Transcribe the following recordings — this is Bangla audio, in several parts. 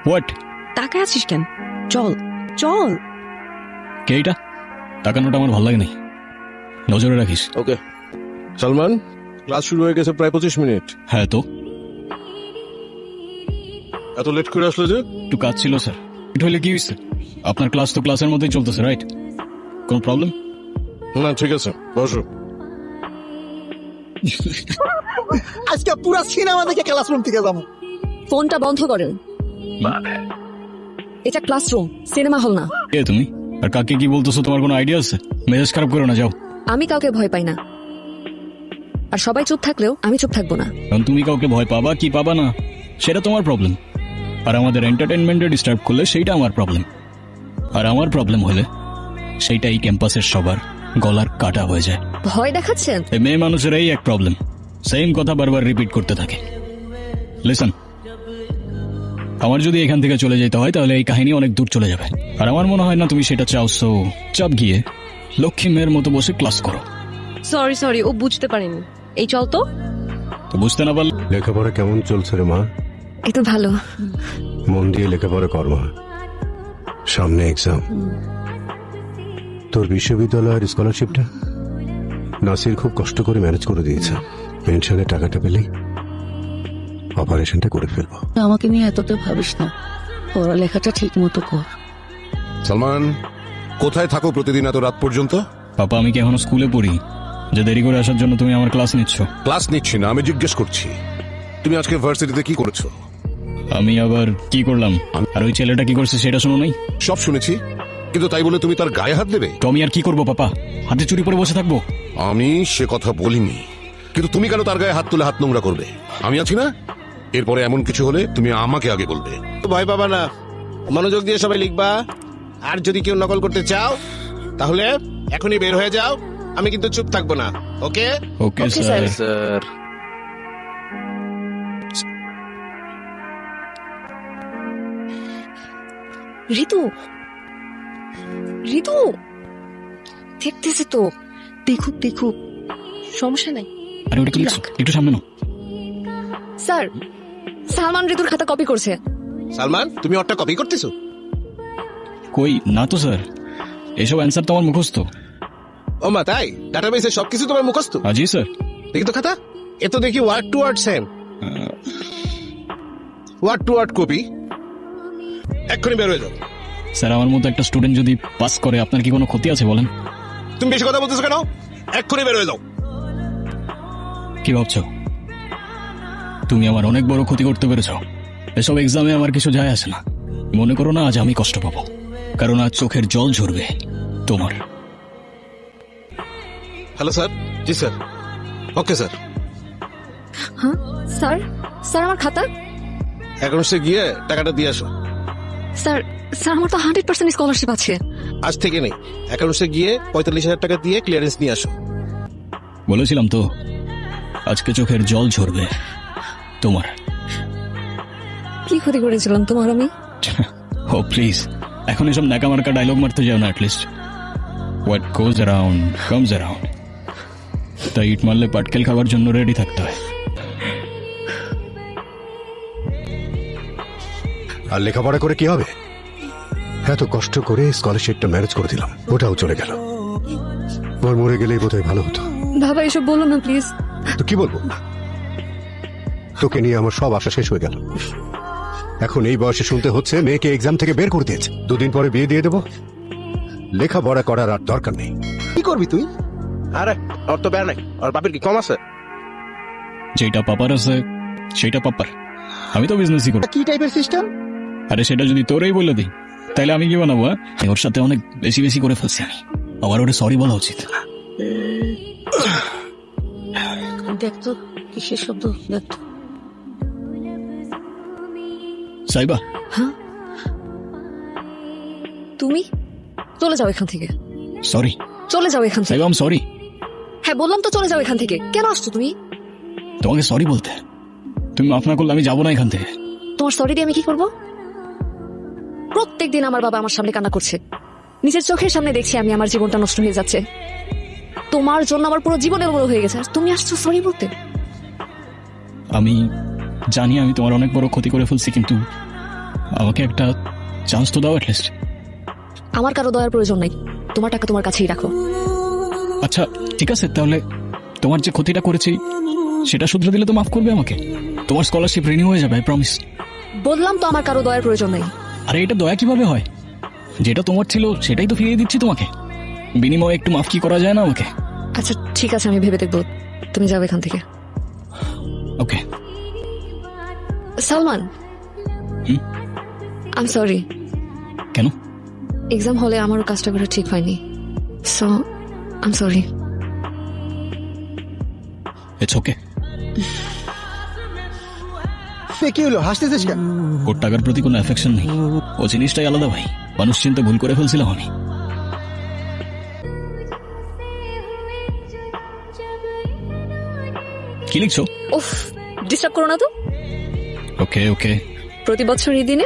হোয়াট? তাকায় আছিস কেন? চল চল। কে এটা? তাকানোটা আমার ভালো লাগে নাই, নজরে রাখিস। ওকে সালমান, ক্লাস শুরু হয়ে গেছে প্রায় 25 মিনিট। হ্যাঁ তো এত লেট করে আসলে যে? একটু কাজ ছিল স্যার। এটা হলে কি হয়েছে? আপনার ক্লাস তো ক্লাসের মধ্যেই চলতেছে, রাইট? কোনো প্রবলেম? না ঠিক আছে, বসো। আজকে পুরো সিনেমা দেখে ক্লাসরুম থেকে যাবো। ফোনটা বন্ধ করেন। এটা ক্লাসরুম, সিনেমা হল না। কে তুমি? আর কাকে কি বলতেছো তোমার কোনো আইডিয়া আছে? মেজাজ খারাপ করো না, যাও। আমি কাউকে ভয় পাই না, আর সবাই চুপ থাকলেও আমি চুপ থাকবো না। কারণ তুমি কাউকে ভয় পাবা কি পাবা না সেটা তোমার প্রবলেম, আর আমাদের এন্টারটেনমেন্টে ডিস্টার্ব করলে সেইটা আমার প্রবলেম। আর আমার প্রবলেম হলে সেইটা এই ক্যাম্পাসের সবার গলার কাটা হয়ে যায়। ভয় দেখাচ্ছেন? এই মেয়ে মানুষের এই এক প্রবলেম, সেম কথা বারবার রিপিট করতে থাকে। লিসন, আমার যদি এখান থেকে চলে যেতে হয় তাহলে এই কাহিনী অনেক দূর চলে যাবে, আর আমার মনে হয় না তুমি সেটা চাও। সো চাপ গিয়ে লক্ষ্মী মেয়ের মতো বসে ক্লাস করো। সরি, ও বুঝতে পারেনি। এই চল তো। তো বুঝতে না পারলে? লেখাপড়া কেমন চলছে রে মা? এই তো ভালো। মন দিয়ে লেখাপড়া কর মা, সামনে এক্সাম। তোর বিশ্ববিদ্যালয়ের স্কলারশিপটা নাসির খুব কষ্ট করে ম্যানেজ করে দিয়েছে। পেনশনের টাকাটা পেলেই অপারেশনটা করে ফেলবো। আমাকে নিয়ে এতটা ভাবিস না, পড়ালেখাটা ঠিক মতো কর। সালমান, কোথায় থাকো প্রতিদিন এত রাত পর্যন্ত? পাপা, আমি কি এখনো স্কুলে পড়ি যে দেরি করে আসার জন্য তুমি আমার ক্লাস নিচ্ছ? ক্লাস নিচ্ছি না, আমি জিজ্ঞেস করছি তুমি আজকে ভার্সিটিতে কি করেছো? আমি আবার কি করলাম? আর ওই ছেলেটা কি করছে সেটা শুনো নাই? সব শুনেছি, কিন্তু তাই বলে তুমি তার গায়ে হাত দেবে? তো আমি আর কি করবো পাপা? হাতে চুরি পরে বসে থাকবো? আমি সে কথা বলিনি, কিন্তু তুমি কেন তার গায়ে হাত তুলে হাত নোংরা করবে? আমি আছি না, এরপরে এমন কিছু হলে তুমি আমাকে আগে বলবে। ভয় পাবা না, মনোযোগ দিয়ে সবাই লিখবা। আর যদি কেউ নকল করতে চাও তাহলে এখনই বের হয়ে যাও, আমি কিন্তু চুপ থাকবো না। ওকে ওকে Okay, স্যার। স্যার। ঋতু, ঋতু দেখতেছে তো, দেখুক, সমস্যা নাই। আরে ওটা কি লিখছো? একটু সামনে নাও। স্যার, সালমান ঋতুর খাতা কপি করছে। সালমান, তুমি ওরটা কপি করতেছো? কই না তো স্যার, এসব অ্যান্সার তো আমার মুখস্থ। ও মা, তাই? ডাটাবেসে সবকিছু তোমার মুখস্থ? জি স্যার। দেখি তো খাতা। এ তো দেখি word to word same. Word to word copy. এক্ষুনি বের হয়ে যাও। স্যার, আমার মতো একটা স্টুডেন্ট যদি পাস করে আপনার কি কোনো ক্ষতি আছে বলেন? তুমি বেশি কথা বলতেছো কেন? এক্ষুনি বের হয়ে যাও। কি ভাবছো? তুমি আমার অনেক বড় ক্ষতি করতে পেরেছ। এসব এক্সামে আমার কিছু যায় আসে না। মনে করো না আজ আমি কষ্ট পাবো, কারণ আজ চোখের জল ঝরবে তোমার। Hello sir. জি স্যার। Okay sir. হ্যাঁ স্যার, আমার খাতা। এখন সে গিয়ে টাকাটা দিয়ে আসো। স্যার, আমার তো 100% স্কলারশিপ আছে। আজ থেকে নেই, অ্যাকাউন্টসে গিয়ে 45,000 টাকা দিয়ে ক্লিয়ারেন্স নিয়ে আসো। বলেছিলাম তো আজকে চোখের জল ঝরবে তোমার। কি ক্ষতি করেছিলাম তোমার আমি? ও প্লিজ, এখন এসব নাকামার্কা ডায়লগ মারতে যাও না। At least what goes around comes around. তাই ইট মারলে পাটকেল খাওয়ার জন্য রেডি থাকতে হয়। আর লেখাপড়া করে কি হবে? এত কষ্ট করে স্কলারশিপটা ম্যানেজ করে দিলাম, ওটাও চলে গেল। ওর মরে গেলেই বোধহয় ভালো হতো। বাবা, এসব বলো না প্লিজ। তো কি বলবো? তোকে নিয়ে আমার সব আশা শেষ হয়ে গেল। এখন এই বয়সে শুনতে হচ্ছে মেয়েকে এক্সাম থেকে বের করে দিয়েছে, 2 দিন পরে বিয়ে দিয়ে দেবো। লেখাপড়া করার আর দরকার নেই। কি করবি তুই? আরে ওর তো বের নাই, ওর বাপের কি কম আছে? যেটা পাপার আছে সেটা পাপার। আমি তো বিজনেসই করি। কি টাইপের সিস্টেম? আরে সেটা যদি তোরেই বলে দিই তাহলে আমি কি বানাবো? ওর সাথে অনেক বেশি করে ফেলছি আমি। আবার ওরে সরি বলা উচিত। দেখতো কিসের শব্দ, দেখতো। সাইবা, তুমি চলে যাও এখান থেকে। সরি। চলে যাও এখান থেকে। সাইবা, আম সরি। হ্যাঁ বললাম তো, চলে যাও এখান থেকে। কেন আসছো তুমি? তোমাকে সরি বলতে। তুমি মাফ না করলে আমি যাবো না এখান থেকে। তোমার সরি দিয়ে আমি কি করবো? প্রত্যেকদিন আমার বাবা আমার সামনে কান্না করছে, নিজের চোখের সামনে দেখছি আমি আমার জীবনটা নষ্ট হয়ে যাচ্ছে। তোমার জন্য আমার পুরো জীবনের বড় হয়ে গেছে, আর তুমি আসছো সরি বলতে। আমি জানি আমি তোমার অনেক বড় ক্ষতি করে ফেলছি, কিন্তু আমাকে একটা চান্স তো দাও অ্যাটলিস্ট। আমার কারো দয়ার প্রয়োজন নাই, তোমার টাকা তোমার কাছেই রাখো। আচ্ছা ঠিক আছে, তাহলে তোমার যে ক্ষতিটা করেছি সেটা শুধরে দিলে তো মাফ করবে আমাকে? তোমার স্কলারশিপ রিনিউ হয়ে যাবে, আই প্রমিস। বললাম তো আমার কারো দয়ার প্রয়োজন নাই। আরে এটা দয়া কিভাবে হয়? যেটা তোমার ছিল সেটাই তো ফিরিয়ে দিচ্ছি তোমাকে, বিনিময়ে একটু মাফ কি করা যায় না আমাকে? আচ্ছা ঠিক আছে, আমি ভেবে দেখবো। তুমি যাও এখান থেকে। Okay. Salman, I am sorry. কেন? এক্সাম হলে আমারও কাজটা করা ঠিক হয়নি, so I am sorry. It's okay. কি হলো, হাসতেছিস কেন? ওর টাকার প্রতি কোনো অ্যাফেকশন নেই, ও জিনিসটাই আলাদা ভাই। মানুষ চিন্তা ভুল করে ফেলছিলাম আমি। কি লিখছো? উফ, ডিস্টার্ব করো না তো। ওকে ওকে। প্রতি বছর এই দিনে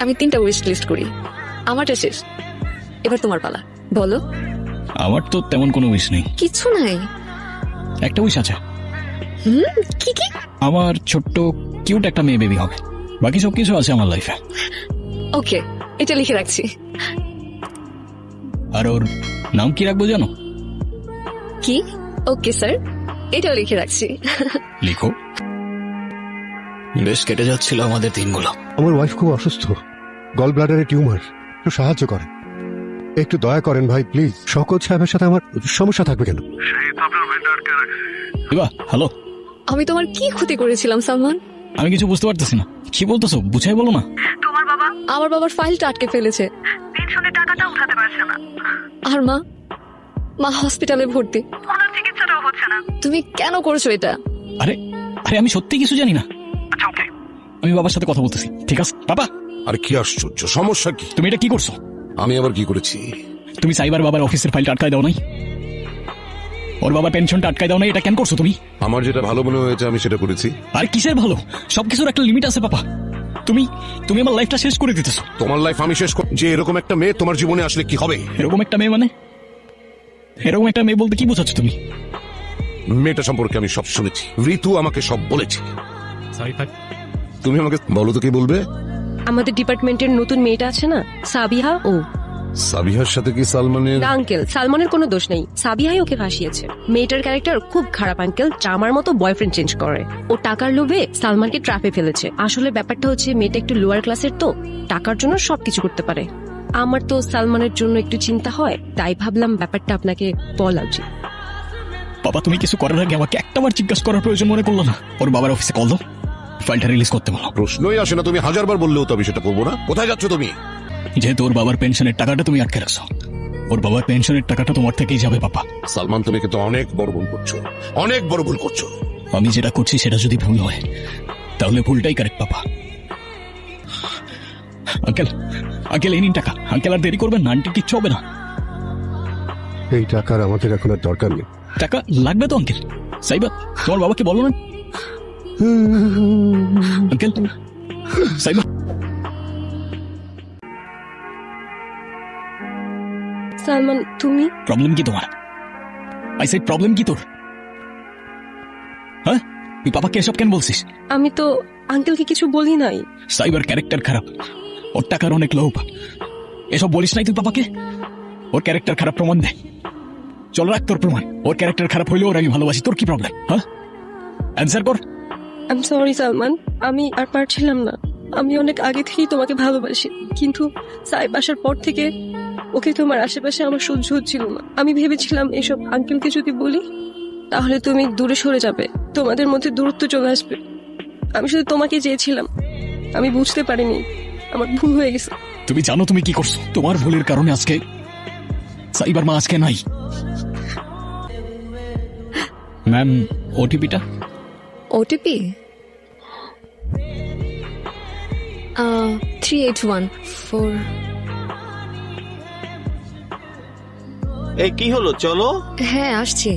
আমি 3টা উইশ লিস্ট করি, আমারটা শেষ, এবার তোমার পালা, বলো। আমার তো তেমন কোনো উইশ নেই। কিছু নাই? একটা উইশ আছে, কি কি? আমার ছোট্ট কিউট একটা মেয়ে বেবি হবে। বাকি সব কিছু আছে আমার লাইফে। ওকে, এটা লিখে রাখছি। আর ওর নাম কি রাখবো জানো? কি? ওকে স্যার, এটাও লিখে রাখছি। লিখো। বেশ কেটে যাচ্ছিল আমাদের দিনগুলো। আমার ওয়াইফ খুব অসুস্থ, গল ব্লাডারে টিউমার, একটু সাহায্য করেন, একটু দয়া করেন ভাই প্লিজ। শওকত সাহেবের সাথে আমার সমস্যা থাকবে কেন? হ্যালো, আমি তোমার কি ক্ষতি করেছিলাম সালমান? আমি কিছু বুঝতে পারতেছি না, কি বলতেছো বুঝাই বলো না। আমার বাবার ফাইলটা আটকে ফেলেছে, পেনশনের টাকাটা উঠাতে পারছে না, আর মা হসপিটালে ভর্তি, ওনার চিকিৎসাটাও হচ্ছে না। তুমি কেন করছো এটা? আরে আরে আমি সত্যি কিছু জানি না। আচ্ছা ওকে, আমি বাবার সাথে কথা বলতেছি, ঠিক আছে? বাবা, আরে কি আশ্চর্য, সমস্যা কি? তুমি এটা কি করছো? আমি আবার কি করেছি? তুমি সাইবার বাবার অফিসের ফাইলটা আটকায় দাও নাই? ওর বাবার পেনশনটা আটকায় দাও নাই, এটা কেন করছো তুমি? আমার যেটা ভালো মনে হয়েছে আমি সেটা করেছি। আর কিসের ভালো? সবকিছুর একটা লিমিট আছে বাবা। তুমি তুমি আমার লাইফটা শেষ করে দিতেছো। তোমার লাইফ আমি শেষ যে এরকম একটা মেয়ে তোমার জীবনে আসলে কি হবে? এরকম একটা মেয়ে মানে? এরকম একটা মেয়ে বলতে কি বোঝাচ্ছ তুমি? মেয়েটা সম্পর্কে আমি সব শুনেছি, ঋতু আমাকে সব বলেছে। তুমি আমাকে বলো তো কি বলবে? আমাদের ডিপার্টমেন্টের নতুন মেয়েটা আছে না, সাবিহা, ও। সাবিহার সাথে কি সালমানের? না আঙ্কেল, সালমানের কোনো দোষ নেই, সাবিহাই ওকে ফাঁসিয়েছে। মেয়েটার ক্যারেক্টার খুব খারাপ আঙ্কেল, জামার মতো বয়ফ্রেন্ড চেঞ্জ করে। ও টাকার লোভে সালমানকে ট্র্যাপে ফেলেছে। আসলে ব্যাপারটা হচ্ছে মেয়েটা একটু লোয়ার ক্লাসের, তো টাকার জন্য সবকিছু করতে পারে। আমার তো সালমানের জন্য একটু চিন্তা হয়, তাই ভাবলাম ব্যাপারটা আপনাকে বলা উচিত। বাবা, তুমি কিছু করার আগে আমাকে একটাবার জিজ্ঞাসা করার প্রয়োজন মনে করলো না? ওর বাবার অফিসে কল দাও, ফাইলটা রিলিজ করতে বলো। প্রশ্নই আসে না, তুমি হাজারবার বললেও তো আমি সেটা করবো না। কোথায় যাচ্ছ তুমি? যেহেতু ওর বাবার পেনশনের টাকাটা তুমি আটকে রাখছো, ওর বাবার পেনশনের টাকাটা তোমার থেকেই যাবে বাবা। সালমান, তুমি কিন্তু অনেক বড় ভুল করছো, অনেক বড় ভুল করছো। আমি যেটা করছি সেটা যদি ভুল হয় তাহলে ভুলটাই কারেক্ট বাবা। আঙ্কেল, আঙ্কেল এই নিন টাকা। আঙ্কেল আর দেরি করবেন না, আন্টি কিচ্ছু হবে না। এই টাকার আমাদের এখন আর দরকার নেই। টাকা লাগবে তো আঙ্কেল? সাইবা, তোমার বাবাকে বলো না। আঙ্কেল, সাইবা। সালমান, তুমি? প্রবলেম কি তোমার? আই সেড প্রবলেম কি তোর? হ্যাঁ, তুই পাপাকে এসব কেন বলছিস? আমি তো আঙ্কেলকে কিছু বলি নাই। সাইবার ক্যারেক্টার খারাপ, ওর টাকার অনেক লোভ। এসব বলিস নাই তুই পাপাকে? ওর ক্যারেক্টার খারাপ প্রমাণ দে। চল রাখ তোর প্রমাণ। ওর ক্যারেক্টার খারাপ হইলেও ওর আমি ভালোবাসি, তোর কি প্রবলেম? হ্যাঁ, অ্যান্সার কর। আই এম সরি সালমান, আমি আর পারছিলাম না। আমি অনেক আগে থেকেই তোমাকে ভালোবাসি, কিন্তু সাহেব আসার পর থেকে ওকে তোমার আশেপাশে আমার সহ্য হচ্ছিল না। আমি ভেবেছিলাম এসব আঙ্কেলকে যদি বলি তাহলে তুমি দূরে সরে যাবে, তোমাদের মধ্যে দূরত্ব চলে আসবে। আমি শুধু তোমাকে চেয়েছিলাম, আমি বুঝতে পারিনি, আমার ভুল হয়ে গেছে। তুমি জানো তুমি কি করছো? তোমার ভুলের কারণে আজকে সাইবার মা আজকে নাই। ম্যাম, ওটিপিটা? ওটিপি 3814। এই কি হলো, চলো। হ্যাঁ আসছি।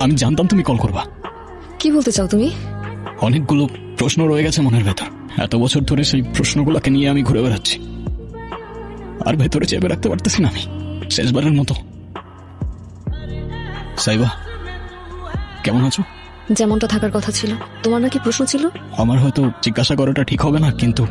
আমি জানতাম তুমি কল করবা। কি বলতে চাও তুমি? অনেকগুলো প্রশ্ন রয়ে গেছে মনের ভেতর। এত বছর ধরে সেই প্রশ্নগুলোকে নিয়ে আমি ঘুরে বেড়াচ্ছি, আর ভেতরে চেপে রাখতে পারতেছি না আমি, শেষবারের মতো। সাইবা, কেমন আছো? যেমনটা থাকার কথা ছিল। তোমার নাকি প্রশ্ন ছিল? আমার হয়তো জিজ্ঞাসা করাটা ঠিক হবে না, কিন্তু